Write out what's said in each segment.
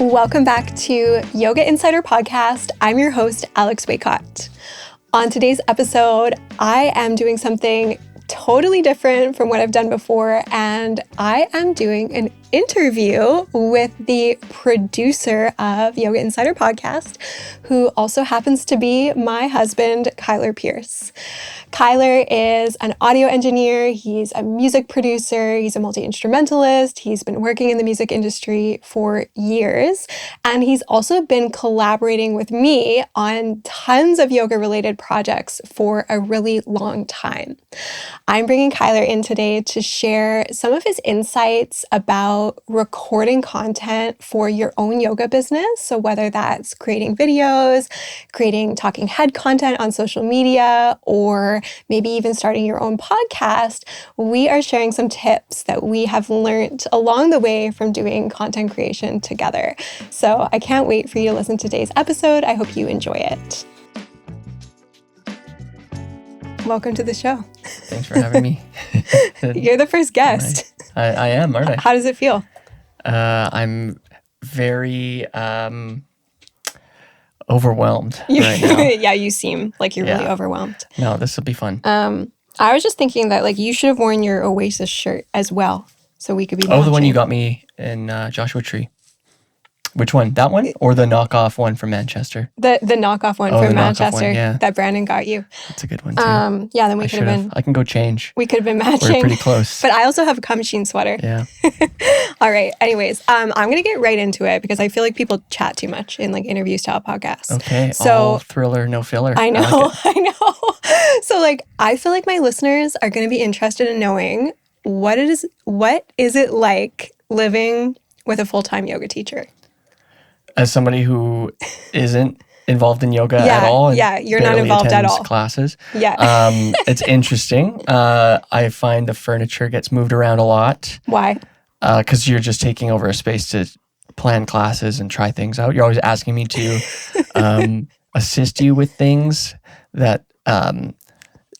Welcome back to Yoga Insider Podcast. I'm your host, Alex Waycott. On today's episode, I am doing something totally different from what I've done before, and I am doing an interview with the producer of Yoga Insider Podcast, who also happens to be my husband, Kyler Pierce. Kyler is an audio engineer, he's a music producer, he's a multi-instrumentalist, he's been working in the music industry for years, and he's also been collaborating with me on tons of yoga-related projects for a really long time. I'm bringing Kyler in today to share some of his insights about recording content for your own yoga business. So whether that's creating videos, creating talking head content on social media, or maybe even starting your own podcast, we are sharing some tips that we have learned along the way from doing content creation together. So I can't wait for you to listen to today's episode. I hope you enjoy it. Welcome to the show. Thanks for having me. You're the first guest. I am, aren't I? How does it feel? I'm very overwhelmed right now. Yeah, you seem like you're really overwhelmed. No, this will be fun. I was just thinking that you should have worn your Oasis shirt as well, so we could be matching. Oh, the one you got me in Joshua Tree. Which one? That one or the knockoff one from Manchester? The knockoff one from Manchester one, that Brandon got you. That's a good one too. Yeah, then we could have been. I can go change. We could have been matching. We're pretty close. But I also have a cum machine sweater. Yeah. All right. Anyways, I'm gonna get right into it because I feel like people chat too much in interview style podcasts. Okay. So all thriller, no filler. I know. I know. So I feel like my listeners are gonna be interested in knowing what is it like living with a full-time yoga teacher? As somebody who isn't involved in yoga at all. And you're not involved at all. Classes. Yeah. It's interesting. I find the furniture gets moved around a lot. Why? Because you're just taking over a space to plan classes and try things out. You're always asking me to assist you with things that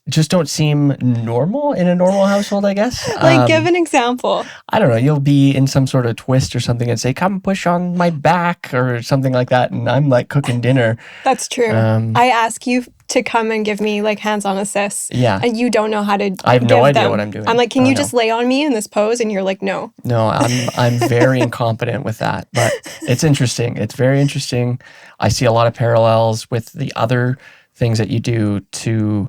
just don't seem normal in a normal household, I guess. Give an example. I don't know. You'll be in some sort of twist or something and say, come push on my back or something like that. And I'm cooking dinner. That's true. I ask you to come and give me hands-on assists. Yeah. And you don't know how to I have no idea what I'm doing. I'm can you just lay on me in this pose? And you're like, no. No, I'm very incompetent with that. But it's interesting. It's very interesting. I see a lot of parallels with the other things that you do to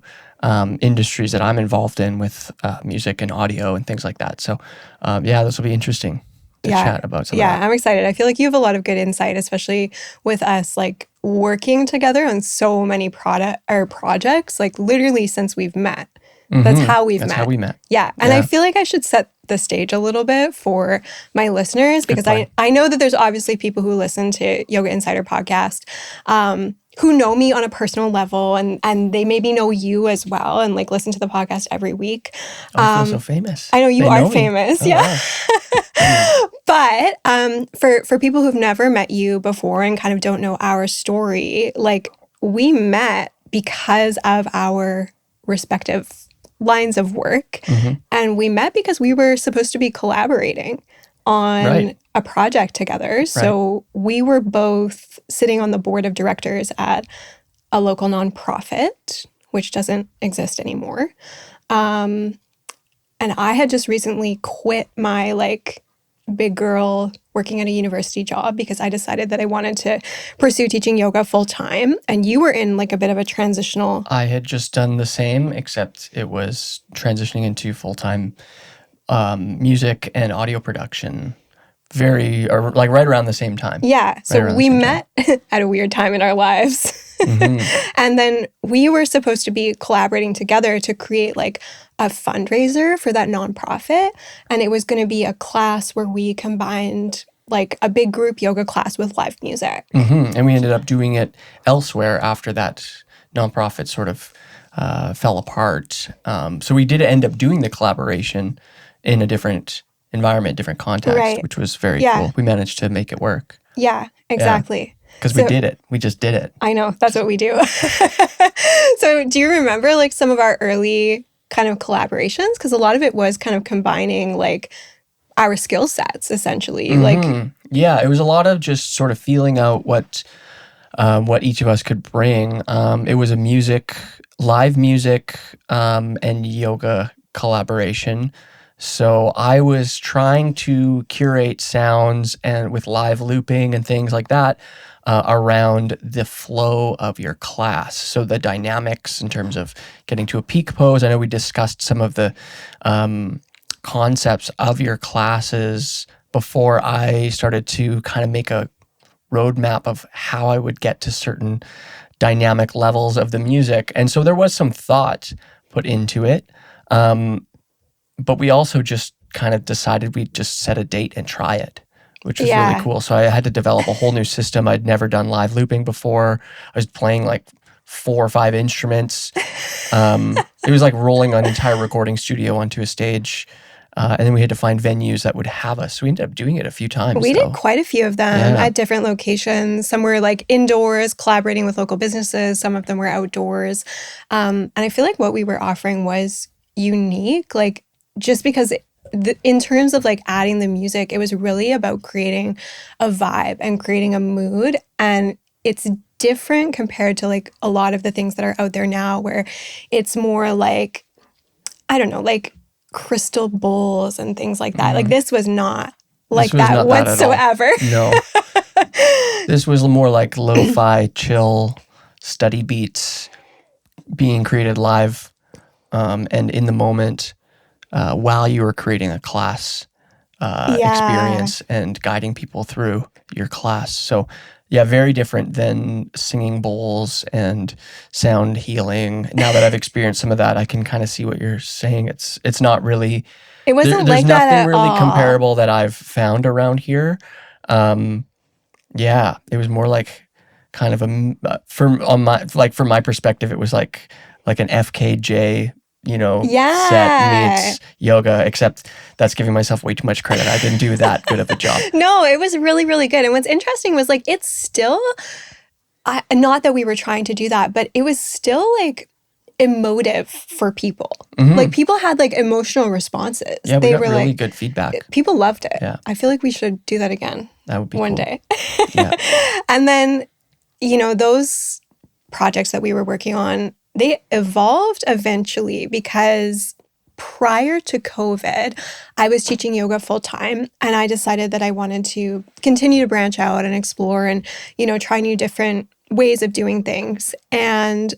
industries that I'm involved in with music and audio and things like that. So, this will be interesting to chat about some of that. Yeah, I'm excited. I feel like you have a lot of good insight, especially with us working together on so many projects, literally since we've met. Mm-hmm. That's how we've met. That's how we met. Yeah, and I feel like I should set the stage a little bit for my listeners because I know that there's obviously people who listen to Yoga Insider Podcast who know me on a personal level and they maybe know you as well and listen to the podcast every week. I feel so famous. I know you they are know famous. Oh, yeah. Wow. But for people who've never met you before and kind of don't know our story, we met because of our respective lines of work. Mm-hmm. And we met because we were supposed to be collaborating on a project together. So we were both sitting on the board of directors at a local nonprofit, which doesn't exist anymore. And I had just recently quit my big girl working at a university job because I decided that I wanted to pursue teaching yoga full time. And you were in a bit of a transitional. I had just done the same, except it was transitioning into full-time music and audio production right around the same time. Yeah. So we met at a weird time in our lives. Mm-hmm. And then we were supposed to be collaborating together to create a fundraiser for that nonprofit. And it was going to be a class where we combined a big group yoga class with live music. Mm-hmm. And we ended up doing it elsewhere after that nonprofit sort of fell apart. So we did end up doing the collaboration in a different environment, different context, which was very cool. We managed to make it work. Yeah, exactly. Because we did it. We just did it. I know. That's what we do. So do you remember some of our early kind of collaborations? Because a lot of it was kind of combining our skill sets, essentially. Like, yeah, it was a lot of just sort of feeling out what each of us could bring. It was a live music, and yoga collaboration. So I was trying to curate sounds and with live looping and things like that around the flow of your class. So the dynamics in terms of getting to a peak pose. I know we discussed some of the concepts of your classes before I started to kind of make a roadmap of how I would get to certain dynamic levels of the music. And so there was some thought put into it. But we also just kind of decided we'd just set a date and try it, which was really cool. So I had to develop a whole new system. I'd never done live looping before. I was playing like 4 or 5 instruments. It was like rolling an entire recording studio onto a stage. And then we had to find venues that would have us. So we ended up doing it a few times. We did quite a few of them at different locations. Some were like indoors, collaborating with local businesses. Some of them were outdoors. And I feel like what we were offering was unique, like just because in terms of like adding the music, it was really about creating a vibe and creating a mood. And it's different compared to like a lot of the things that are out there now where it's more like, I don't know, like crystal bowls and things like that. Like this was not like that whatsoever. No. This was more like lo-fi, chill, study beats being created live and in the moment while you were creating a class experience and guiding people through your class. So yeah, very different than singing bowls and sound healing. Now that I've experienced some of that, I can kind of see what you're saying. It's not really. It wasn't there's like that nothing at really all. comparable that I've found around here. Yeah, it was more like kind of from my perspective, it was like an FKJ. Set meets yoga, except that's giving myself way too much credit. I didn't do that good of a job. No, it was really, really good. And what's interesting was like, it's still, not that we were trying to do that, but it was still like emotive for people. Like people had like emotional responses. Yeah, we got really good feedback. People loved it. Yeah. I feel like we should do that again. That would be one cool. day. Yeah. And then, those projects that we were working on, they evolved eventually because prior to COVID, I was teaching yoga full time and I decided that I wanted to continue to branch out and explore and, try new different ways of doing things. And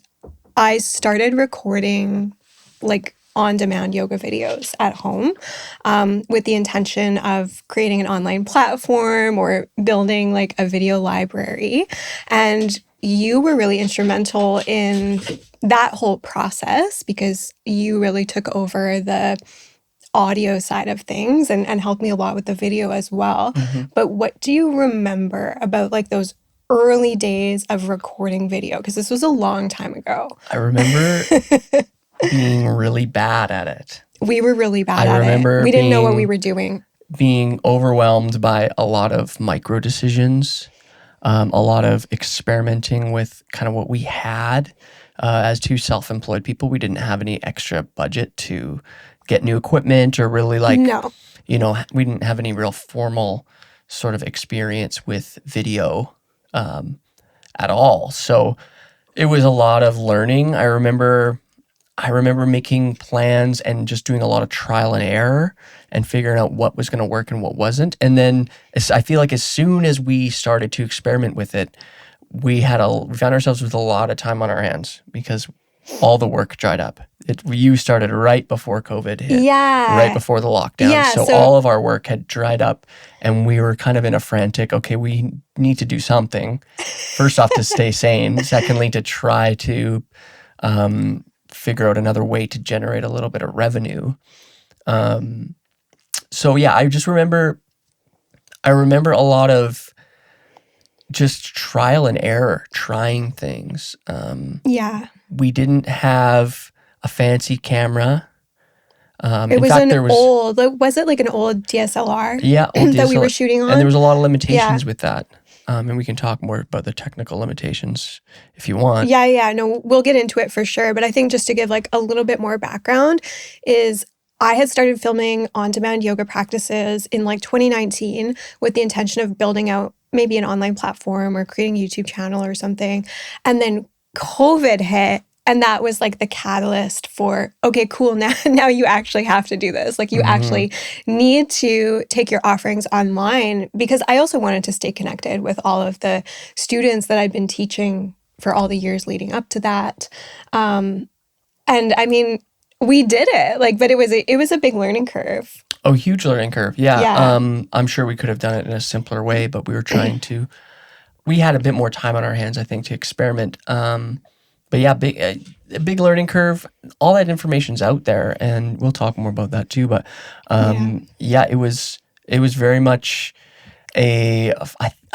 I started recording like on-demand yoga videos at home with the intention of creating an online platform or building like a video library. And you were really instrumental in that whole process because you really took over the audio side of things and helped me a lot with the video as well. But what do you remember about like those early days of recording video? Because this was a long time ago. I remember being really bad at it. We were really bad at it. I remember we didn't know what we were doing. Being overwhelmed by a lot of micro decisions. A lot of experimenting with kind of what we had as two self-employed people. We didn't have any extra budget to get new equipment or really we didn't have any real formal sort of experience with video at all. So it was a lot of learning. I remember making plans and just doing a lot of trial and error and figuring out what was going to work and what wasn't. And then I feel like as soon as we started to experiment with it, we found ourselves with a lot of time on our hands because all the work dried up. You started right before COVID hit, right before the lockdown. Yeah, so all of our work had dried up and we were kind of in a frantic, okay, we need to do something. First off, to stay sane. Secondly, to try to figure out another way to generate a little bit of revenue. So yeah, I remember a lot of just trial and error, trying things. We didn't have a fancy camera. Was it like an old DSLR? Yeah, old DSLR that we were shooting on? And there was a lot of limitations with that. And we can talk more about the technical limitations if you want. Yeah. No, we'll get into it for sure. But I think just to give like a little bit more background is I had started filming on-demand yoga practices in like 2019 with the intention of building out maybe an online platform or creating a YouTube channel or something. And then COVID hit, and that was like the catalyst for, okay, cool, now you actually have to do this. Like you actually need to take your offerings online, because I also wanted to stay connected with all of the students that I'd been teaching for all the years leading up to that. And I mean, we did it, like, but it was a big learning curve. Oh, huge learning curve. Yeah. Yeah. I'm sure we could have done it in a simpler way, but we were trying to, we had a bit more time on our hands, I think, to experiment. But yeah, a big learning curve. All that information's out there, and we'll talk more about that too. But yeah, it was very much I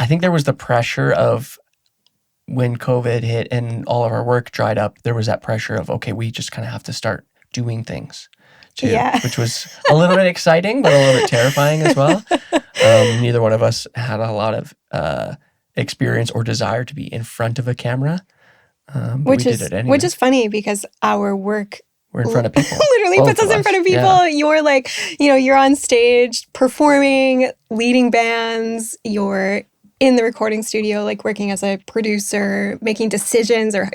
think there was the pressure of when COVID hit and all of our work dried up, there was that pressure of, okay, we just kind of have to start doing things too, Yeah. which was a little bit exciting, but a little bit terrifying as well. Neither one of us had a lot of experience or desire to be in front of a camera, but we did it anyway. Which is funny, because our work We're in front of people. literally Both puts us of in front of people. Yeah. You're like, you're on stage performing, leading bands, you're in the recording studio, like working as a producer, making decisions, or,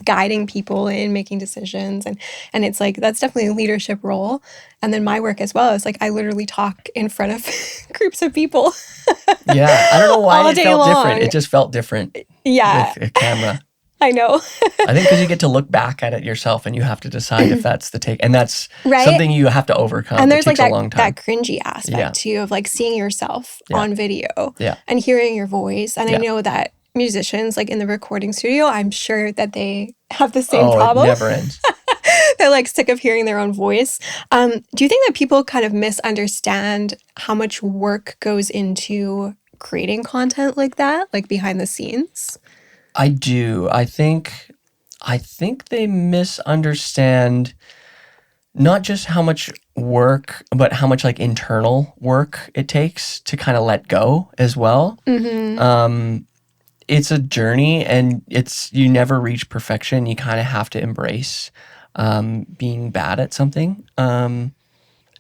guiding people in making decisions. And it's like, that's definitely a leadership role. And then my work as well is like, I literally talk in front of groups of people. Yeah. I don't know why All it day felt long. different. It just felt different Yeah. with a camera. I know. I think because you get to look back at it yourself and you have to decide if that's the take. And that's Right? something you have to overcome. And there's it takes like a long time. that cringy aspect too, of like seeing yourself on video Yeah. and hearing your voice. And I Yeah. know that musicians, like in the recording studio, I'm sure that they have the same It problem. never ends. They're like sick of hearing their own voice. Do you think that people kind of misunderstand how much work goes into creating content like that, like behind the scenes? I do. I think they misunderstand not just how much work, but how much like internal work it takes to kind of let go as well. It's a journey, and you never reach perfection. You kind of have to embrace being bad at something. And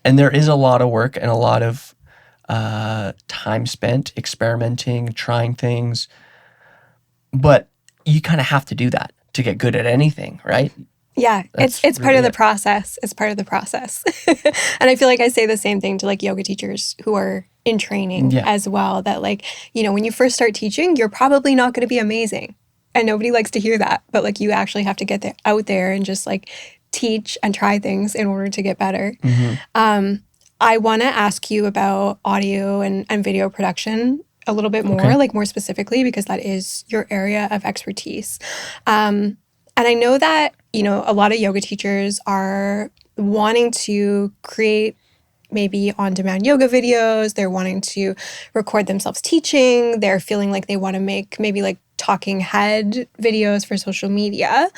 there is a lot of work and a lot of time spent experimenting, trying things. But you kind of have to do that to get good at anything, right? Yeah, That's it's part really of the it. process. It's part of the process. And I feel like I say the same thing to like yoga teachers who are in training Yeah. as well, that like, when you first start teaching, you're probably not going to be amazing. And nobody likes to hear that. But like, you actually have to get out there and just like teach and try things in order to get better. I want to ask you about audio and video production a little bit more, Okay. like more specifically, because that is your area of expertise. And I know that, a lot of yoga teachers are wanting to create maybe on-demand yoga videos. They're wanting to record themselves teaching. They're feeling like they want to make maybe like talking head videos for social media.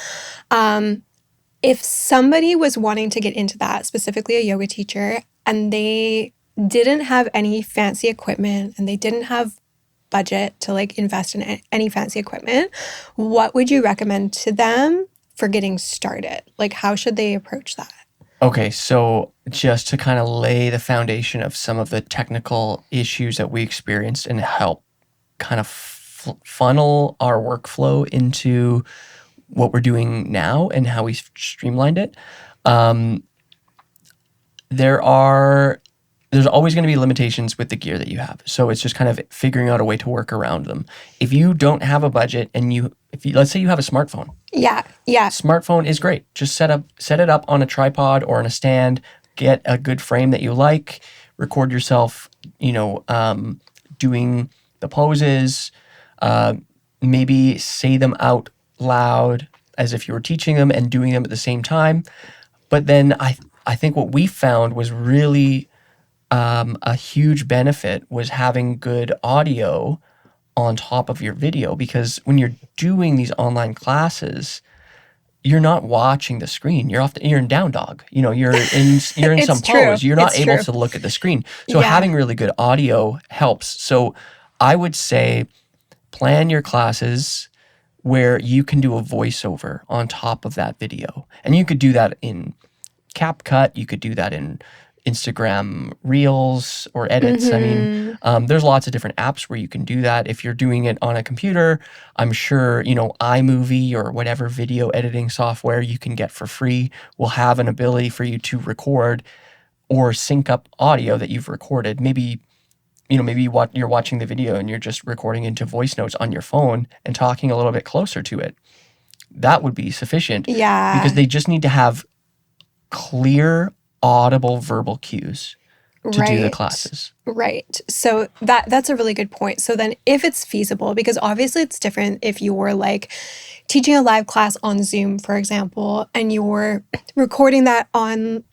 If somebody was wanting to get into that, specifically a yoga teacher, and they didn't have any fancy equipment and they didn't have budget to like invest in any fancy equipment, what would you recommend to them for getting started? Like, how should they approach that? Okay, so just to kind of lay the foundation of some of the technical issues that we experienced and help kind of funnel our workflow into what we're doing now and how we streamlined it. There's always going to be limitations with the gear that you have. So it's just kind of figuring out a way to work around them. If you don't have a budget and let's say you have a smartphone. Yeah. Smartphone is great. Just set it up on a tripod or on a stand, get a good frame that you like, record yourself, doing the poses, maybe say them out loud as if you were teaching them and doing them at the same time. But then I think what we found was really a huge benefit was having good audio on top of your video, because when you're doing these online classes, you're not watching the screen. You're in down dog. You're in some true. pose. You're not It's able true. to look at the screen. So Yeah. having really good audio helps. So I would say plan your classes where you can do a voiceover on top of that video. And you could do that in CapCut. You could do that in Instagram Reels or edits. I mean, there's lots of different apps where you can do that. If you're doing it on a computer, I'm sure, iMovie or whatever video editing software you can get for free will have an ability for you to record or sync up audio that you've recorded. Maybe you're watching the video and you're just recording into voice notes on your phone and talking a little bit closer to it. That would be sufficient. Yeah. Because they just need to have clear, audible verbal cues to do the classes. Right. So that's a really good point. So then if it's feasible, because obviously it's different if you're like teaching a live class on Zoom, for example, and you're recording that on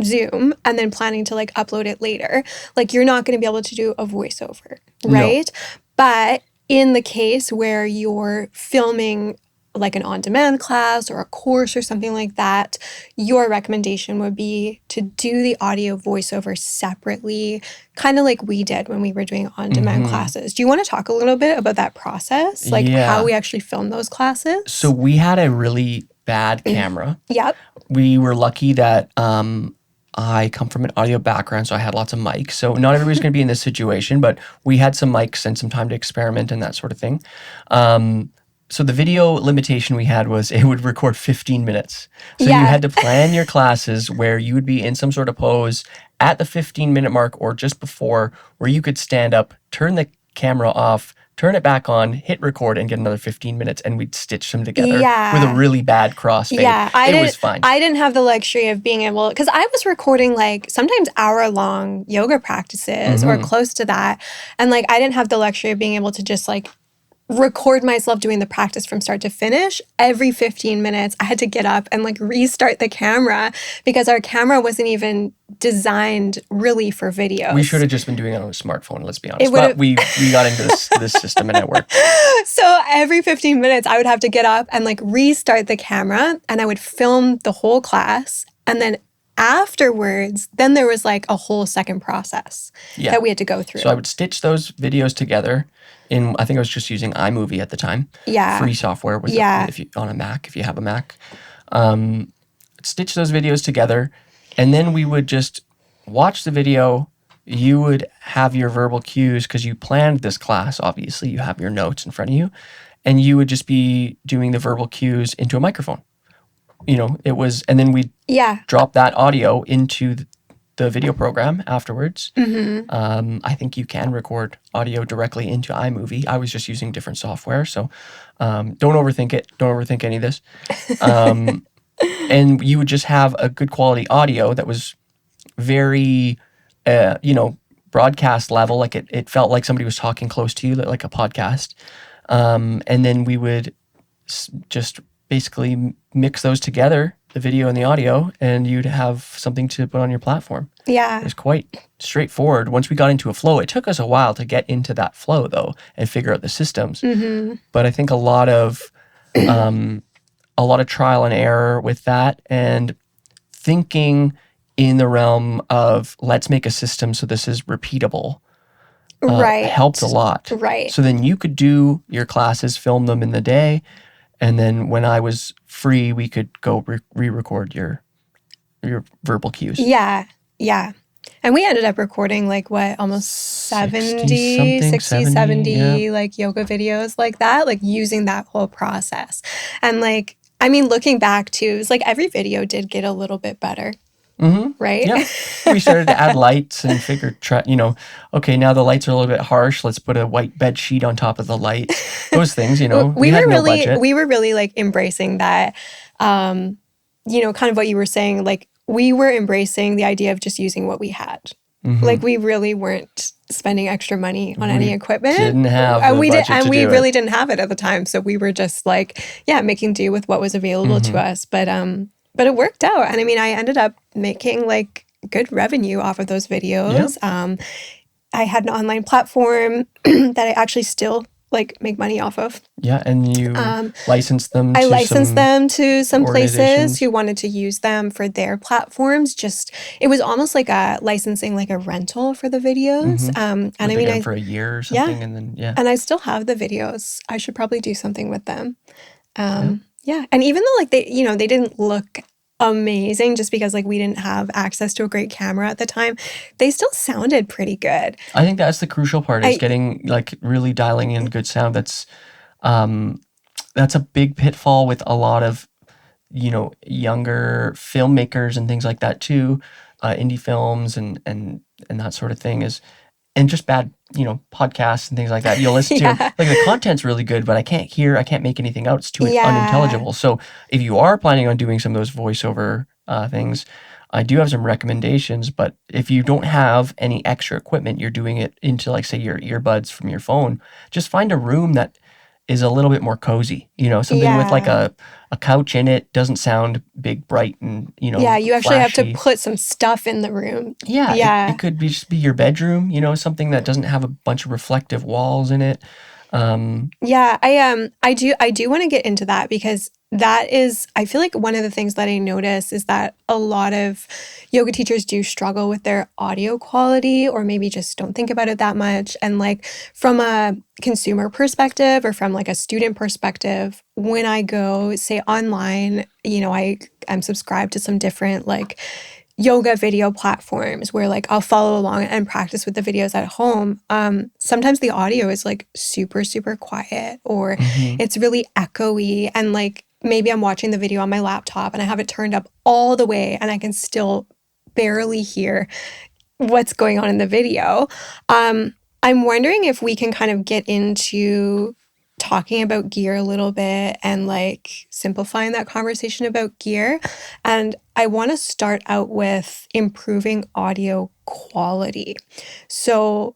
Zoom and then planning to like upload it later, like you're not going to be able to do a voiceover, right? No. But in the case where you're filming like an on-demand class or a course or something like that, your recommendation would be to do the audio voiceover separately, kind of like we did when we were doing on-demand classes. Do you want to talk a little bit about that process? Like how we actually filmed those classes? So we had a really bad camera. Yep. We were lucky that I come from an audio background, so I had lots of mics. So not everybody's going to be in this situation, but we had some mics and some time to experiment and that sort of thing. So the video limitation we had was it would record 15 minutes. So you had to plan your classes where you would be in some sort of pose at the 15-minute mark or just before, where you could stand up, turn the camera off, turn it back on, hit record, and get another 15 minutes, and we'd stitch them together with a really bad crossfade. Yeah, it was fine. I didn't have the luxury of being able, because I was recording like sometimes hour-long yoga practices or close to that, and like I didn't have the luxury of being able to just like record myself doing the practice from start to finish. Every 15 minutes, I had to get up and like restart the camera because our camera wasn't even designed really for videos. We should have just been doing it on a smartphone, let's be honest. But we got into this system and it worked. So every 15 minutes, I would have to get up and like restart the camera and I would film the whole class. And then afterwards, then there was like a whole second process that we had to go through. So I would stitch those videos together in, I think I was just using iMovie at the time. Yeah. Free software with on a Mac, if you have a Mac. Stitch those videos together, and then we would just watch the video. You would have your verbal cues because you planned this class, obviously. You have your notes in front of you, and you would just be doing the verbal cues into a microphone. And then we'd drop that audio into the video program afterwards. I think you can record audio directly into iMovie. I was just using different software, so don't overthink it. Don't overthink any of this. And you would just have a good quality audio that was very, broadcast level. Like it felt like somebody was talking close to you, like a podcast. And then we would just basically mix those together, the video and the audio, and you'd have something to put on your platform. Yeah. It was quite straightforward. Once we got into a flow, it took us a while to get into that flow though and figure out the systems. But I think a lot of trial and error with that and thinking in the realm of let's make a system so this is repeatable. Helped a lot. Right. So then you could do your classes, film them in the day, and then when I was free, we could go re-record your verbal cues. Yeah. And we ended up recording like what, almost 60, 70 like yoga videos like that, like using that whole process. And like, I mean, looking back too, it's like every video did get a little bit better. Right? Yeah. We started to add lights and figured, okay, now the lights are a little bit harsh. Let's put a white bed sheet on top of the lights. Those things, we had no budget. We were really like embracing that, kind of what you were saying, like we were embracing the idea of just using what we had. Like we really weren't spending extra money on any equipment. Didn't have we really didn't have it at the time. So we were just like, making do with what was available to us. But it worked out. And I mean, I ended up making like good revenue off of those videos. Yeah. I had an online platform that I actually still like make money off of. Yeah, and you licensed them. I licensed them to some places who wanted to use them for their platforms. It was almost like a licensing, like a rental for the videos. And I mean, for a year or something, and then and I still have the videos. I should probably do something with them. Yeah, and even though like they didn't look amazing just because like we didn't have access to a great camera at the time. They still sounded pretty good. I think that's the crucial part is I getting like really dialing in good sound. Um, that's a big pitfall with a lot of, younger filmmakers and things like that too, indie films and that sort of thing is, and just bad, podcasts and things like that. You'll listen to them, yeah. like the content's really good, but I can't make anything out. It's too Yeah. unintelligible. So if you are planning on doing some of those voiceover things, I do have some recommendations. But if you don't have any extra equipment, you're doing it into like say your earbuds from your phone. Just find a room that is a little bit more cozy. Something with like Yeah. a couch in it, doesn't sound big, bright, and Yeah, you actually have to flashy. put some stuff in the room. Yeah, it Yeah. could be just be your bedroom, something that doesn't have a bunch of reflective walls in it. Um, Yeah, I do want to get into that because that is I feel like one of the things that I notice is that a lot of yoga teachers do struggle with their audio quality or maybe just don't think about it that much. And like from a consumer perspective or from like a student perspective, when I go say online, I'm subscribed to some different like yoga video platforms where like I'll follow along and practice with the videos at home. Sometimes the audio is like super, super quiet or mhm. it's really echoey. And like maybe I'm watching the video on my laptop and I have it turned up all the way and I can still barely hear what's going on in the video. I'm wondering if we can kind of get into talking about gear a little bit and like simplifying that conversation about gear. And I want to start out with improving audio quality. So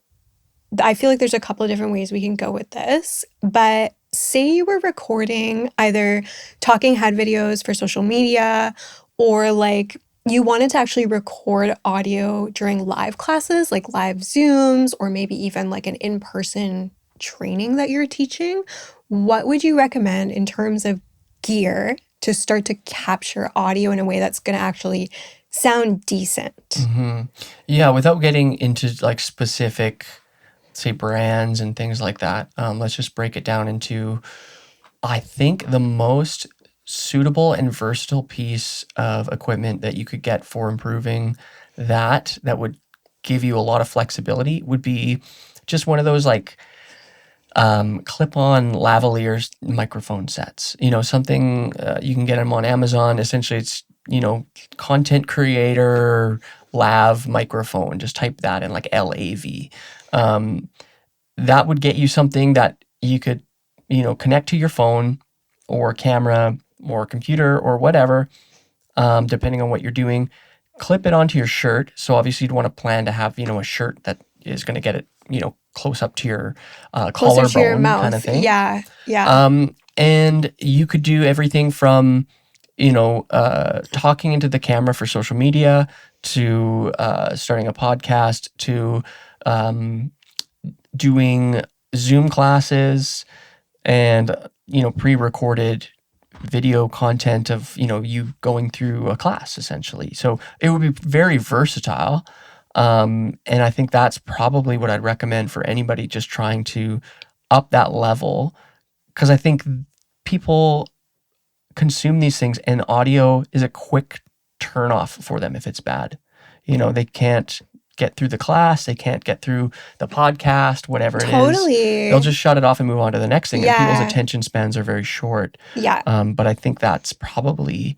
I feel like there's a couple of different ways we can go with this, but say you were recording either talking head videos for social media or like you wanted to actually record audio during live classes, like live Zooms, or maybe even like an in person training that you're teaching. What would you recommend in terms of gear to start to capture audio in a way that's going to actually sound decent? Yeah, without getting into like specific, say, brands and things like that, let's just break it down into, I think, the most suitable and versatile piece of equipment that you could get for improving that would give you a lot of flexibility would be just one of those like clip-on lavalier microphone sets. Something you can get them on Amazon. Essentially, it's content creator lav microphone. Just type that in like LAV. Um, that would get you something that you could connect to your phone or camera or computer or whatever, depending on what you're doing. Clip it onto your shirt. So obviously you'd want to plan to have a shirt that is going to get it close up to your Closer to your collarbone kind of mouth. thing. Yeah. Yeah. And you could do everything from talking into the camera for social media to starting a podcast to um, doing Zoom classes and pre-recorded video content of you going through a class essentially. So it would be very versatile, and I think that's probably what I'd recommend for anybody just trying to up that level, because I think people consume these things and audio is a quick turn off for them if it's bad. They can't get through the class, they can't get through the podcast, whatever it is. They'll Totally. just shut it off and move on to the next thing. And people's Yeah. attention spans are very short. Yeah. But I think that's probably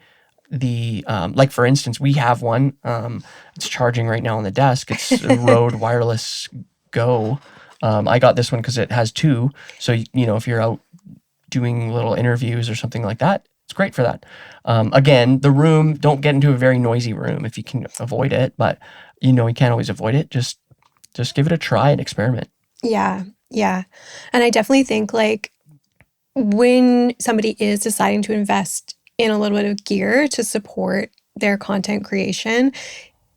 the like for instance, we have one. It's charging right now on the desk. It's a Rode Wireless Go. I got this one because it has two. So if you're out doing little interviews or something like that, it's great for that. Again, the room, don't get into a very noisy room if you can avoid it, but you can't always avoid it. Just give it a try and experiment. Yeah. Yeah. And I definitely think like when somebody is deciding to invest in a little bit of gear to support their content creation,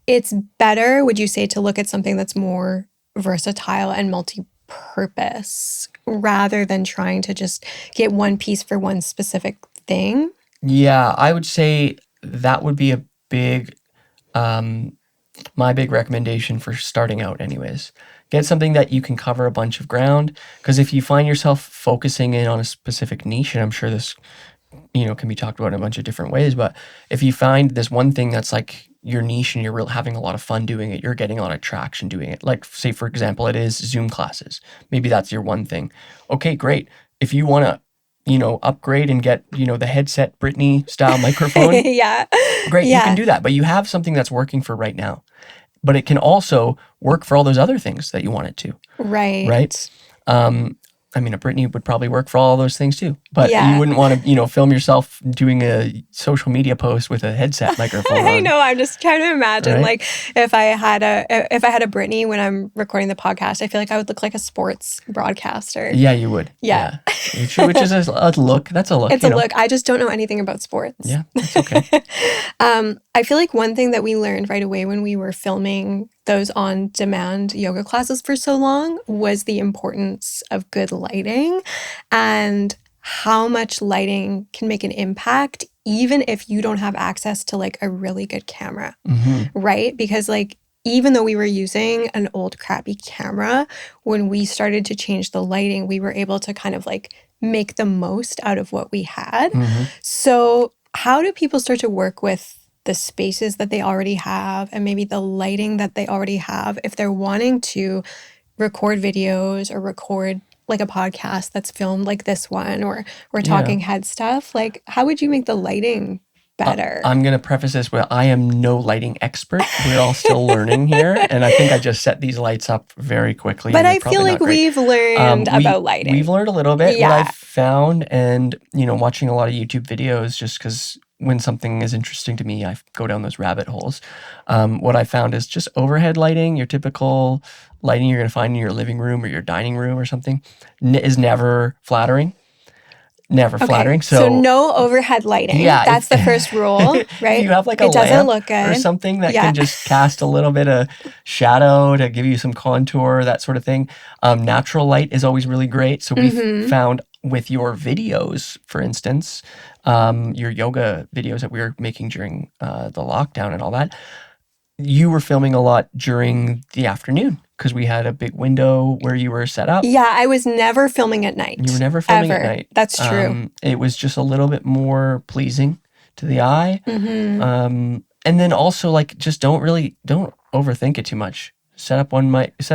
it's better, would you say, to look at something that's more versatile and multi-purpose rather than trying to just get one piece for one specific thing? Yeah, I would say that would be a big, um, my big recommendation for starting out, anyways. Get something that you can cover a bunch of ground. Because if you find yourself focusing in on a specific niche, and I'm sure this can be talked about in a bunch of different ways. But if you find this one thing that's like your niche and you're having a lot of fun doing it, you're getting a lot of traction doing it. Like, say, for example, it is Zoom classes. Maybe that's your one thing. Okay, great. If you want to, upgrade and get, the headset Britney style microphone, Yeah. great, you Yeah. can do that. But you have something that's working for right now. But it can also work for all those other things that you want it to. Right. Right? A Britney would probably work for all those things too. But Yeah. you wouldn't want to, film yourself doing a social media post with a headset microphone I on. know. I'm just trying to imagine, Right? like, if I had a Britney when I'm recording the podcast, I feel like I would look like a sports broadcaster. Yeah, you would. Yeah. Which is a look. That's a look. It's a look. I just don't know anything about sports. Yeah, that's okay. I feel like one thing that we learned right away when we were filming those on-demand yoga classes for so long was the importance of good lighting and how much lighting can make an impact even if you don't have access to like a really good camera, right? Because like even though we were using an old crappy camera, when we started to change the lighting, we were able to kind of like make the most out of what we had. So how do people start to work with the spaces that they already have and maybe the lighting that they already have if they're wanting to record videos or record like a podcast that's filmed like this one or talking head stuff? Like, how would you make the lighting better? I'm going to preface this with I am no lighting expert. We're all still learning here. And I think I just set these lights up very quickly. But I feel like we've learned about lighting. We've learned a little bit. Yeah. What I've found and, watching a lot of YouTube videos just because when something is interesting to me, I go down those rabbit holes. What I found is just overhead lighting, your typical lighting you're going to find in your living room or your dining room or something, is never flattering. Never flattering. So no overhead lighting. Yeah, That's the first rule, right? If you have like a it doesn't lamp look good. or something that can just cast a little bit of shadow to give you some contour, that sort of thing. Natural light is always really great. So we've found with your videos, for instance, your yoga videos that we were making during the lockdown and all that, you were filming a lot during the afternoon because we had a big window where you were set up. Yeah, I was never filming at night. You were never filming ever. at night. That's true. It was just a little bit more pleasing to the eye. And then also like just don't overthink it too much. Set up one light, and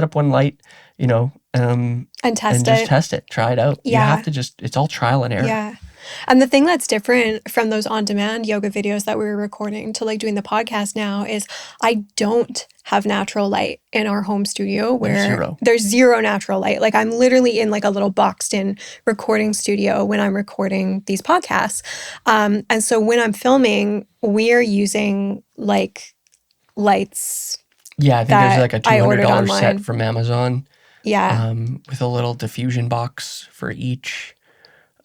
test just it. test it. Try it out. Yeah. You have to it's all trial and error. Yeah. And the thing that's different from those on-demand yoga videos that we were recording to like doing the podcast now is I don't have natural light in our home studio where there's zero natural light. Like I'm literally in like a little boxed in recording studio when I'm recording these podcasts. And so when I'm filming, we're using like lights. Yeah, I think there's like a $200 online. set from Amazon. Yeah. With a little diffusion box for each.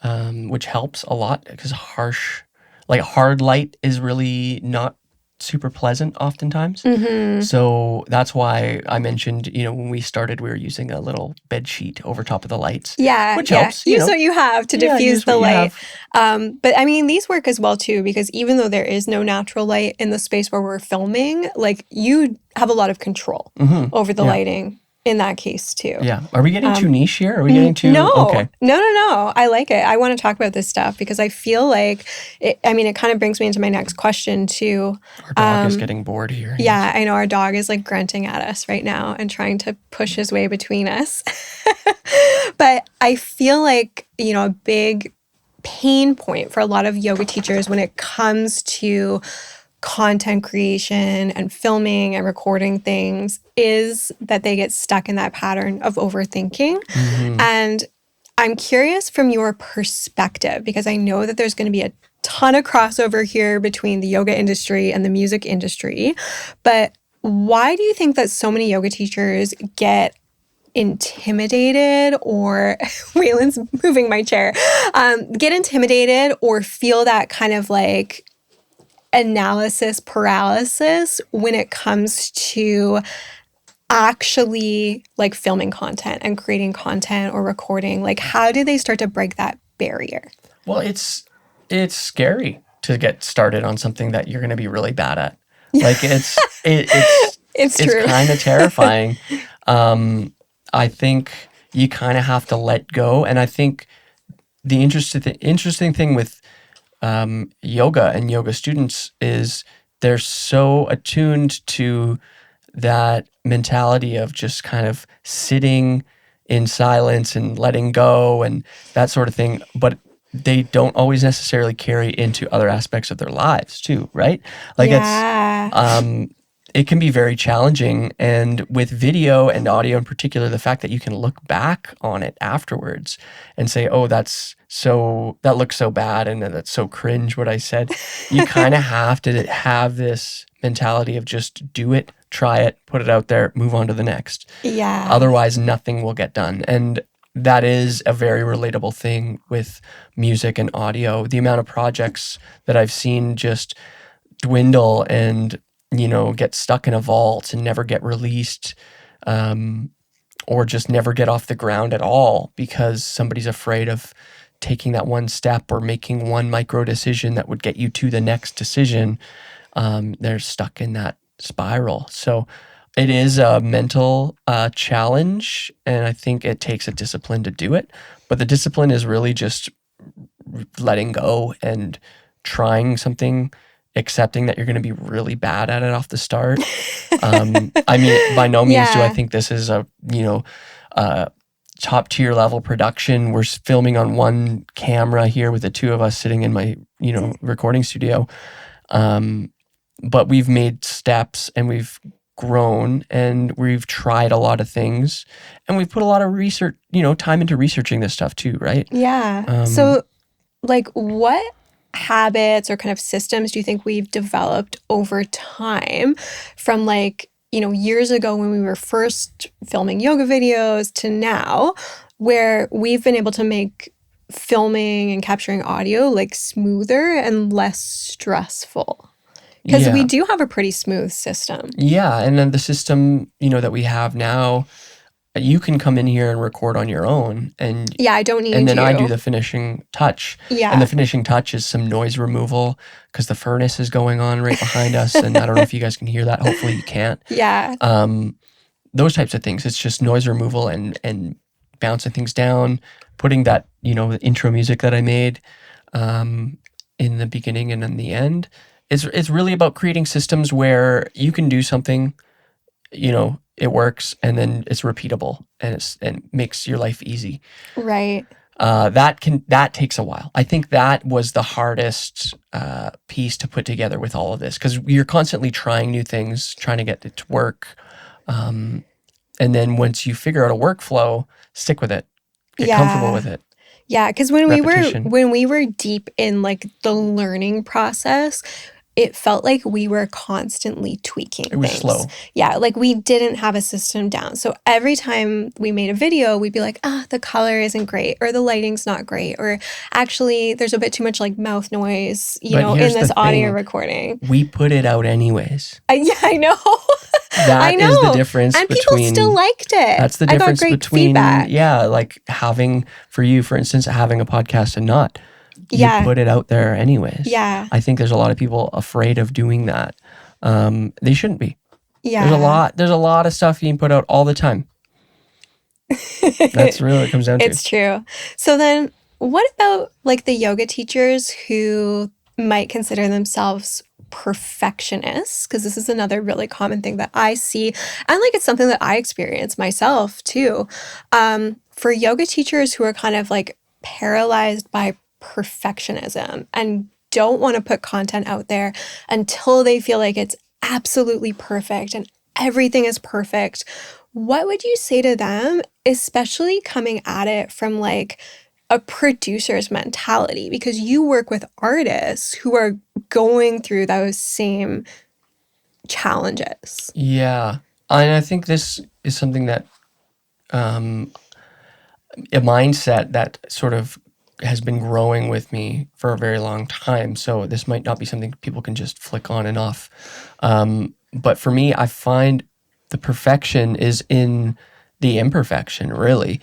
Which helps a lot because hard light is really not super pleasant oftentimes. So that's why I mentioned, when we started, we were using a little bed sheet over top of the lights. Yeah. Which helps. Use what you have to diffuse the light. But I mean, these work as well too, because even though there is no natural light in the space where we're filming, like you have a lot of control over the lighting. In that case too. Yeah. Are we getting too niche here? Are we getting too... No. Okay. No. I like it. I want to talk about this stuff because I feel like, it kind of brings me into my next question too. Our dog is getting bored here. Yeah, I know our dog is like grunting at us right now and trying to push his way between us. But I feel like, a big pain point for a lot of yoga teachers when it comes to content creation and filming and recording things is that they get stuck in that pattern of overthinking. And I'm curious from your perspective, because I know that there's going to be a ton of crossover here between the yoga industry and the music industry, but why do you think that so many yoga teachers get intimidated or Waylon's moving my chair, get intimidated or feel that kind of like analysis paralysis when it comes to actually like filming content and creating content or recording? Like, how do they start to break that barrier? Well, it's scary to get started on something that you're going to be really bad at. Like it's true. Kind of terrifying. I think you kind of have to let go. And I think the interesting thing with yoga and yoga students is they're so attuned to that mentality of just kind of sitting in silence and letting go and that sort of thing. But they don't always necessarily carry into other aspects of their lives too, right? Like it can be very challenging. And with video and audio in particular, the fact that you can look back on it afterwards and say, oh, that looks so bad and that's so cringe what I said. You kind of have to have this mentality of just do it, try it, put it out there, move on to the next. Yeah. Otherwise, nothing will get done. And that is a very relatable thing with music and audio. The amount of projects that I've seen just dwindle and, get stuck in a vault and never get released, or just never get off the ground at all because somebody's afraid of taking that one step or making one micro decision that would get you to the next decision. They're stuck in that spiral. So it is a mental challenge, and I think it takes a discipline to do it. But the discipline is really just letting go and trying something, accepting that you're going to be really bad at it off the start. I mean, by no means do I think this is a top tier level production. We're filming on one camera here with the two of us sitting in my recording studio. But we've made steps and we've grown and we've tried a lot of things and we've put a lot of research, time into researching this stuff too, right? Yeah. So like what habits or kind of systems do you think we've developed over time from years ago when we were first filming yoga videos to now, where we've been able to make filming and capturing audio smoother and less stressful? Because we do have a pretty smooth system. Yeah. And then the system, that we have now, you can come in here and record on your own. And I don't need And then you. I do the finishing touch. Yeah. And the finishing touch is some noise removal because the furnace is going on right behind us. And I don't know if you guys can hear that. Hopefully you can't. Yeah. Those types of things. It's just noise removal and bouncing things down, putting that, the intro music that I made in the beginning and in the end. It's really about creating systems where you can do something, it works, and then it's repeatable and makes your life easy. Right. That takes a while. I think that was the hardest piece to put together with all of this because you're constantly trying new things, trying to get it to work. And then once you figure out a workflow, stick with it, get comfortable with it. Yeah, because when we were deep in the learning process, it felt like we were constantly tweaking things. It was slow. Yeah, we didn't have a system down. So every time we made a video, we'd be like, the color isn't great, or the lighting's not great, or actually there's a bit too much mouth noise, in this audio recording. We put it out anyways. Yeah, I know. That is the difference and people still liked it. That's the difference I got great between feedback. having, for you, for instance, having a podcast and not. You put it out there anyways. Yeah. I think there's a lot of people afraid of doing that. They shouldn't be. Yeah. There's a lot of stuff being put out all the time. That's really what it comes down to. It's true. So then what about the yoga teachers who might consider themselves perfectionists? Because this is another really common thing that I see. And it's something that I experience myself too. For yoga teachers who are kind of paralyzed by perfectionism and don't want to put content out there until they feel like it's absolutely perfect and everything is perfect, what would you say to them, especially coming at it from a producer's mentality? Because you work with artists who are going through those same challenges. Yeah. And I think this is something that a mindset that sort of has been growing with me for a very long time. So this might not be something people can just flick on and off. But for me, I find the perfection is in the imperfection, really.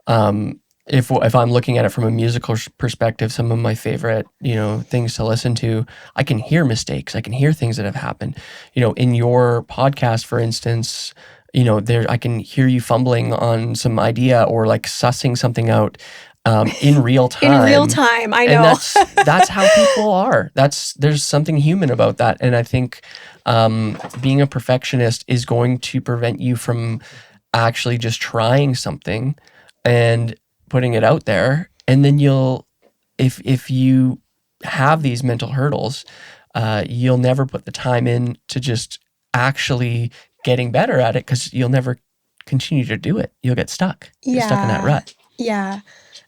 If I'm looking at it from a musical perspective, some of my favorite, things to listen to, I can hear mistakes. I can hear things that have happened. In your podcast, for instance, I can hear you fumbling on some idea or sussing something out. in real time. In real time, I know. And that's how people are. There's something human about that. And I think being a perfectionist is going to prevent you from actually just trying something and putting it out there. And then if you have these mental hurdles, you'll never put the time in to just actually getting better at it, because you'll never continue to do it. You'll get stuck. Get stuck in that rut. Yeah.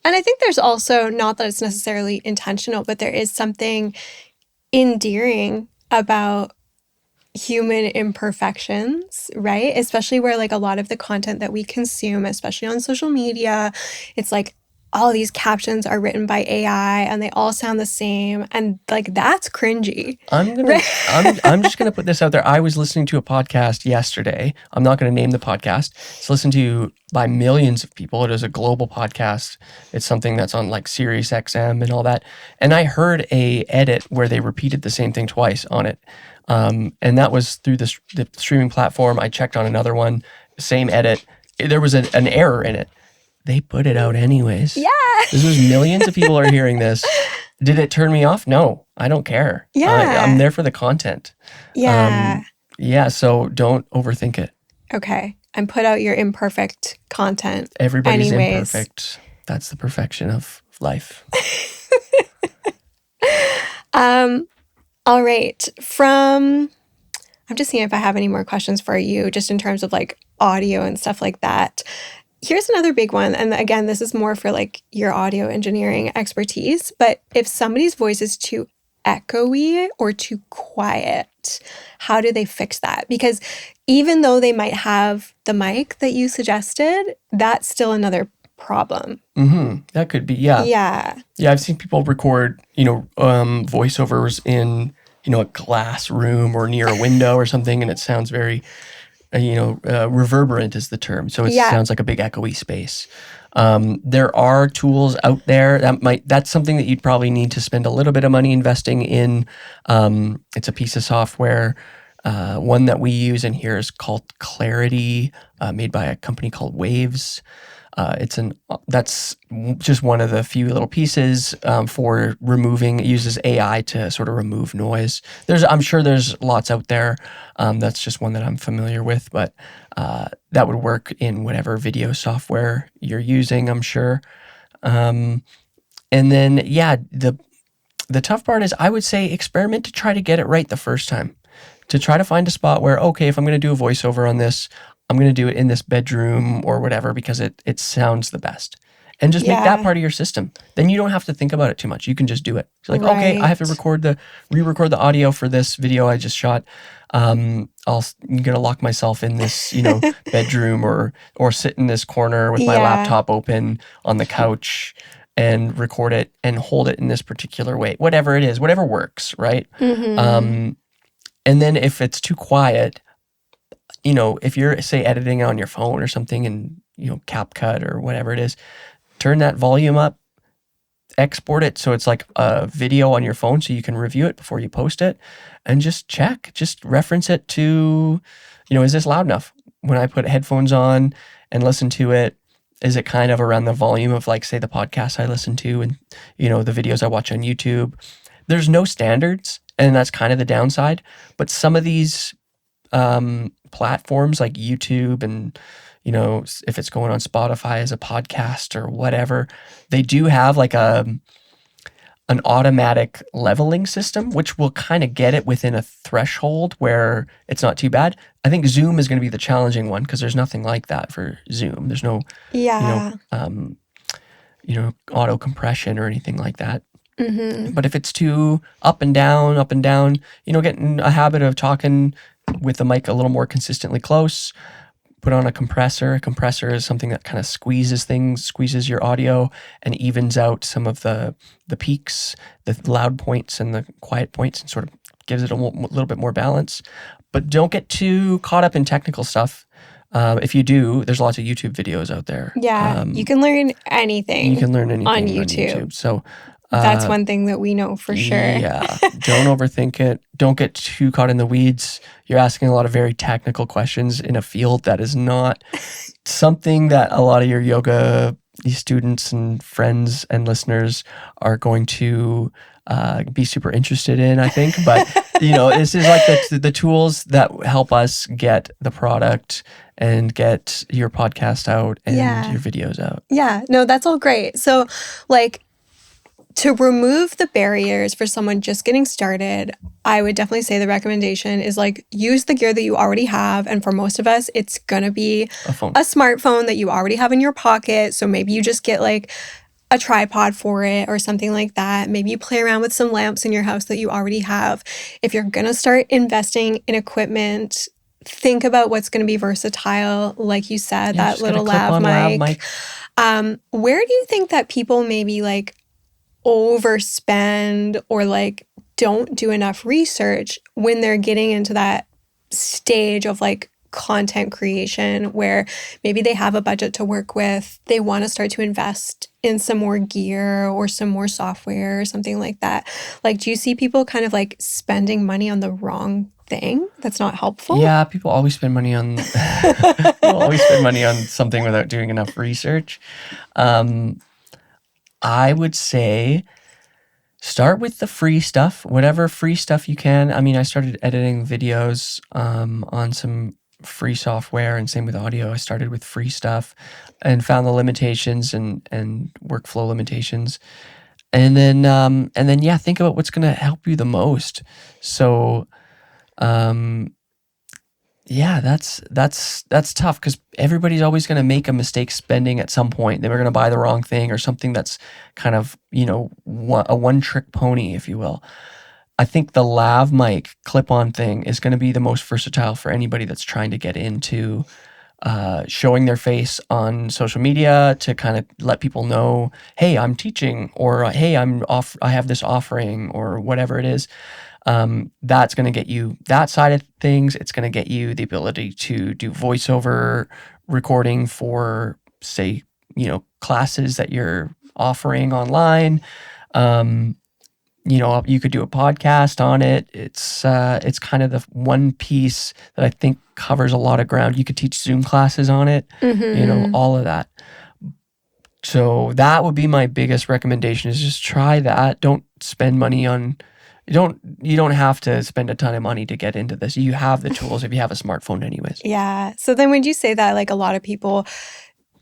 And I think there's also, not that it's necessarily intentional, but there is something endearing about human imperfections, right? Especially where like a lot of the content that we consume, especially on social media, it's like all these captions are written by AI and they all sound the same, and like that's cringy. I'm just gonna put this out there. I was listening to a podcast yesterday. I'm not gonna name the podcast. It's listened to by millions of people. It is a global podcast. It's something that's on like Sirius XM and all that. And I heard a edit where they repeated the same thing twice on it. And that was through the streaming platform. I checked on another one, same edit. There was an error in it. They put it out anyways. Yeah. This was millions of people are hearing this. Did it turn me off? No, I don't care. Yeah. I'm there for the content. Yeah. So don't overthink it. Okay. And put out your imperfect content. Everybody's anyways. Imperfect. That's the perfection of life. All right. I'm just seeing if I have any more questions for you, just in terms of like audio and stuff like that. Here's another big one. And again, this is more for like your audio engineering expertise. But if somebody's voice is too echoey or too quiet, how do they fix that? Because even though they might have the mic that you suggested, that's still another problem. That could be, yeah. Yeah. Yeah, I've seen people record, voiceovers in, a glass room or near a window or something, and it sounds very, reverberant is the term. So it sounds like a big echoey space. There are tools out there that's something that you'd probably need to spend a little bit of money investing in. It's a piece of software. One that we use in here is called Clarity, made by a company called Waves. That's just one of the few little pieces for removing. It uses AI to sort of remove noise. I'm sure there's lots out there. That's just one that I'm familiar with, but that would work in whatever video software you're using, I'm sure. And then, the tough part is, I would say experiment to try to get it right the first time. To try to find a spot where, okay, if I'm going to do a voiceover on this, I'm going to do it in this bedroom or whatever, because it sounds the best. And just make that part of your system. Then you don't have to think about it too much. You can just do it. It's like, okay, I have to re-record the audio for this video I just shot. I'm going to lock myself in this, bedroom or sit in this corner with my laptop open on the couch and record it and hold it in this particular way. Whatever it is, whatever works, right? And then if it's too quiet, if you're, say, editing on your phone or something and, CapCut or whatever it is, turn that volume up, export it so it's like a video on your phone so you can review it before you post it, and just reference it to, is this loud enough? When I put headphones on and listen to it, is it kind of around the volume of, like, say, the podcasts I listen to and, the videos I watch on YouTube? There's no standards, and that's kind of the downside. But some of these platforms like YouTube and, if it's going on Spotify as a podcast or whatever, they do have like an automatic leveling system, which will kind of get it within a threshold where it's not too bad. I think Zoom is going to be the challenging one, because there's nothing like that for Zoom. There's no, auto compression or anything like that. But if it's too up and down, get in a habit of talking with the mic a little more consistently close. Put on a compressor. A compressor is something that kind of squeezes your audio and evens out some of the peaks, the loud points and the quiet points, and sort of gives it a little bit more balance. But don't get too caught up in technical stuff. If you do, there's lots of YouTube videos out there. Yeah, you can learn anything. You can learn anything on YouTube. So that's one thing that we know for sure. Yeah. Don't overthink it. Don't get too caught in the weeds. You're asking a lot of very technical questions in a field that is not something that a lot of your yoga these students and friends and listeners are going to be super interested in, I think. But, this is like the tools that help us get the product and get your podcast out and your videos out. Yeah, no, that's all great. So like, to remove the barriers for someone just getting started, I would definitely say the recommendation is like use the gear that you already have. And for most of us, it's going to be a smartphone that you already have in your pocket. So maybe you just get like a tripod for it or something like that. Maybe you play around with some lamps in your house that you already have. If you're going to start investing in equipment, think about what's going to be versatile. Like you said, that little lav mic. Where do you think that people maybe like overspend or like don't do enough research when they're getting into that stage of like content creation where maybe they have a budget to work with, they want to start to invest in some more gear or some more software or something like that? Like, do you see people kind of like spending money on the wrong thing that's not helpful? Yeah, people always spend money on something without doing enough research. I would say start with the free stuff, whatever free stuff you can. I mean, I started editing videos on some free software, and same with audio. I started with free stuff and found the limitations and workflow limitations. And then think about what's going to help you the most. So that's tough because everybody's always going to make a mistake spending at some point. They were going to buy the wrong thing or something that's kind of, a one-trick pony, if you will. I think the lav mic clip-on thing is going to be the most versatile for anybody that's trying to get into showing their face on social media to kind of let people know, hey, I'm teaching, or hey, I have this offering, or whatever it is. That's going to get you that side of things. It's going to get you the ability to do voiceover recording for, say, classes that you're offering online. You could do a podcast on it. It's kind of the one piece that I think covers a lot of ground. You could teach Zoom classes on it, all of that. So that would be my biggest recommendation, is just try that. Don't spend money on... You don't have to spend a ton of money to get into this. You have the tools if you have a smartphone anyways. Yeah. So then would you say that like a lot of people,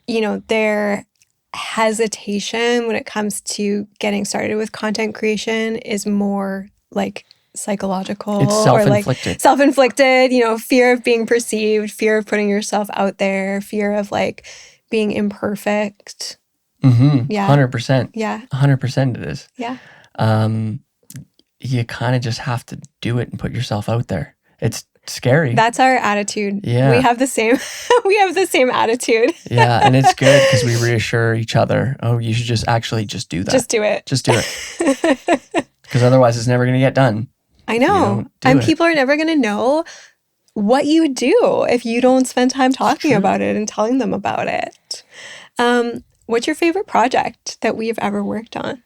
their hesitation when it comes to getting started with content creation is more like psychological? It's self-inflicted. Or like self-inflicted, fear of being perceived, fear of putting yourself out there, fear of like being imperfect. Mm-hmm. Yeah. 100%. Yeah. 100% it is. Yeah. You kind of just have to do it and put yourself out there. It's scary. That's our attitude. Yeah. We have the same attitude. Yeah, and it's good because we reassure each other. Oh, you should just do that. Just do it. Just do it. Because otherwise it's never going to get done. I know. And people are never going to know what you do if you don't spend time talking about it and telling them about it. What's your favorite project that we've ever worked on?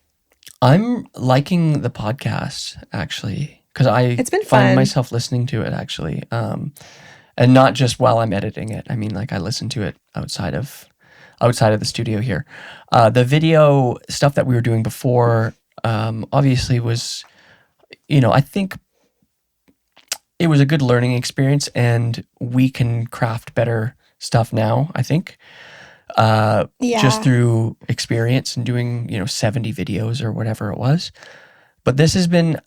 I'm liking the podcast, actually, because it's been find fun. myself listening to it, actually. And not just while I'm editing it. I mean, like I listen to it outside of the studio here. The video stuff that we were doing before, obviously was, I think it was a good learning experience, and we can craft better stuff now, I think. Just through experience and doing, 70 videos or whatever it was. But this has been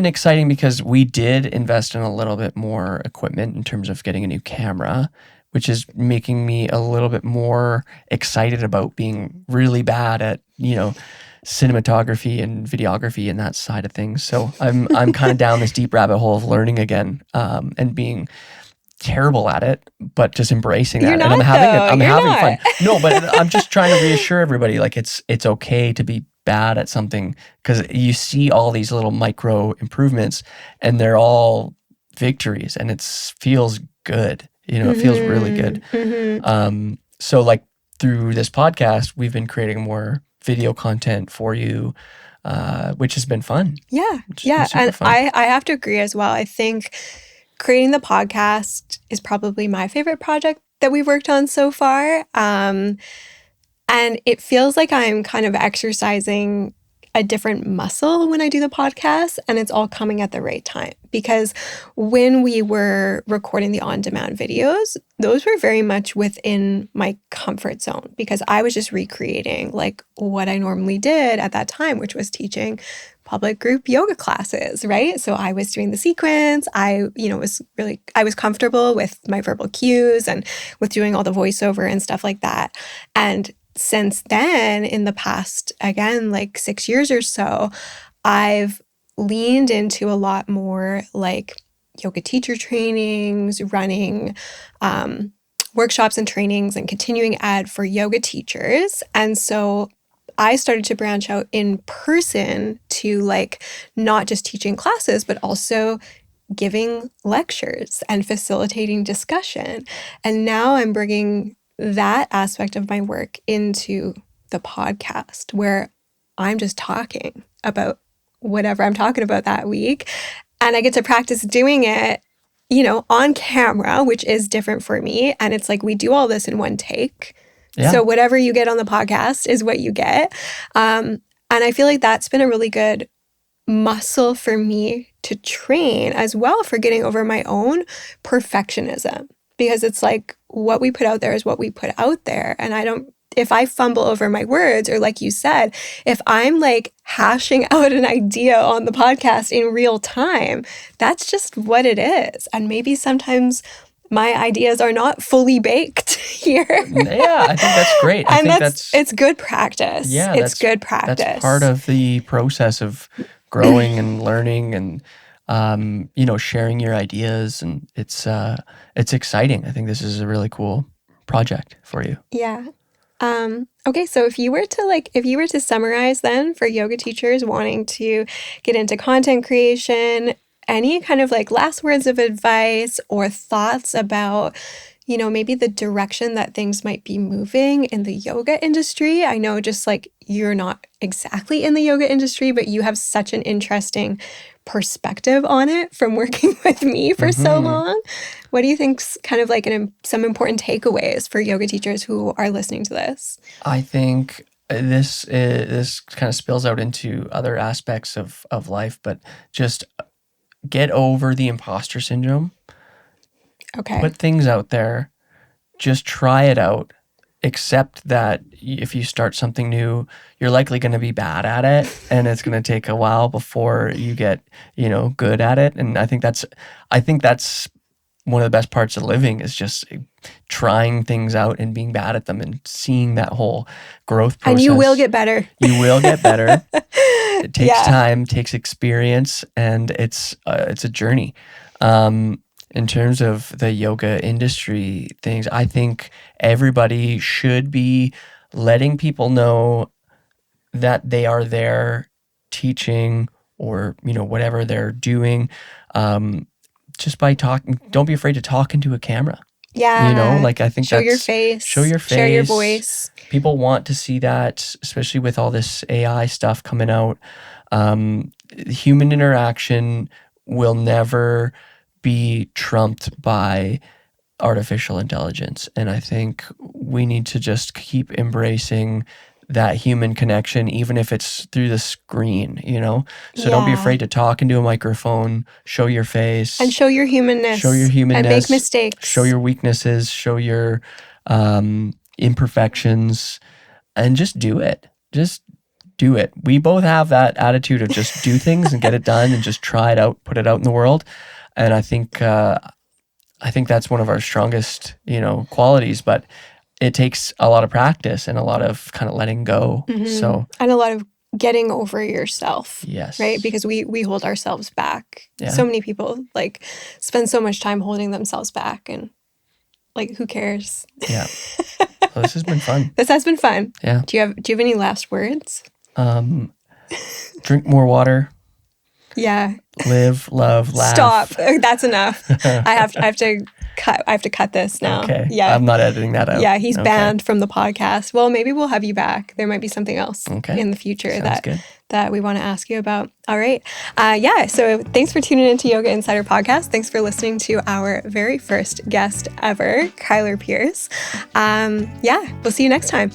exciting because we did invest in a little bit more equipment in terms of getting a new camera, which is making me a little bit more excited about being really bad at, cinematography and videography and that side of things. So I'm kind of down this deep rabbit hole of learning again, and being terrible at it, but just embracing that. You're and not, I'm having not. fun. No, but I'm just trying to reassure everybody, like it's okay to be bad at something, because you see all these little micro improvements and they're all victories, and it feels good. It feels really good. Mm-hmm. So like through this podcast, we've been creating more video content for you, which has been fun. Yeah. Yeah. And fun. I have to agree as well. I think creating the podcast is probably my favorite project that we've worked on so far. And And it feels like I'm kind of exercising a different muscle when I do the podcast, and it's all coming at the right time. Because when we were recording the on-demand videos, those were very much within my comfort zone because I was just recreating like what I normally did at that time, which was teaching public group yoga classes, right? So I was doing the sequence. I was comfortable with my verbal cues and with doing all the voiceover and stuff like that. And since then, in the past, again, like 6 years or so, I've leaned into a lot more like yoga teacher trainings, running workshops and trainings, and continuing ed for yoga teachers. And so I started to branch out in person to like not just teaching classes, but also giving lectures and facilitating discussion. And now I'm bringing that aspect of my work into the podcast where I'm just talking about whatever I'm talking about that week. And I get to practice doing it, on camera, which is different for me. And it's like we do all this in one take. Yeah. So whatever you get on the podcast is what you get. And I feel like that's been a really good muscle for me to train as well for getting over my own perfectionism, because it's like what we put out there is what we put out there. And if I fumble over my words, or like you said, if I'm like hashing out an idea on the podcast in real time, that's just what it is. And maybe sometimes my ideas are not fully baked here. Yeah, I think that's great. I think it's good practice. Yeah, it's good practice. That's part of the process of growing and learning and sharing your ideas, and it's exciting. I think this is a really cool project for you. Yeah. Okay, so if you were to summarize then for yoga teachers wanting to get into content creation, any kind of like last words of advice or thoughts about, maybe the direction that things might be moving in the yoga industry? I know just like you're not exactly in the yoga industry, but you have such an interesting perspective on it from working with me for so long. What do you think's kind of like some important takeaways for yoga teachers who are listening to this? I think this kind of spills out into other aspects of life, but just get over the imposter syndrome. Okay. Put things out there. Just try it out. Accept that if you start something new, you're likely going to be bad at it, and it's going to take a while before you get, good at it. And I think that's one of the best parts of living, is just trying things out and being bad at them and seeing that whole growth process. And you will get better. You will get better. It takes time, takes experience, and it's a journey. In terms of the yoga industry things, I think everybody should be letting people know that they are there teaching or, whatever they're doing, just by talking. Don't be afraid to talk into a camera. Yeah. I think show your face. Show your face. Share your voice. People want to see that, especially with all this AI stuff coming out. Human interaction will never be trumped by artificial intelligence. And I think we need to just keep embracing that human connection, even if it's through the screen, So don't be afraid to talk into a microphone, show your face. And show your humanness. And make mistakes. Show your weaknesses, show your imperfections, and just do it. Just do it. We both have that attitude of just do things and get it done and just try it out, put it out in the world. And I think that's one of our strongest, qualities, but it takes a lot of practice and a lot of kind of letting go. So, and a lot of getting over yourself. Yes. Right? Because we hold ourselves back. Yeah. So many people like spend so much time holding themselves back, and like, who cares? Yeah. Well, this has been fun. This has been fun. Yeah. Do you have any last words? Drink more water. Yeah. Live, love, laugh. Stop. That's enough. I have to cut this now. Okay. Yeah. I'm not editing that out. Yeah, he's banned from the podcast. Well, maybe we'll have you back. There might be something else in the future that we want to ask you about. All right. So thanks for tuning into Yoga Insider Podcast. Thanks for listening to our very first guest ever, Kyler Pierce. We'll see you next time.